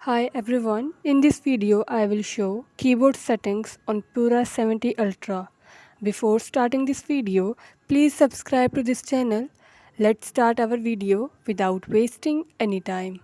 Hi everyone, in this video I will show keyboard settings on Pura 70 Ultra. Before starting this video, please subscribe to this channel. Let's start our video without wasting any time.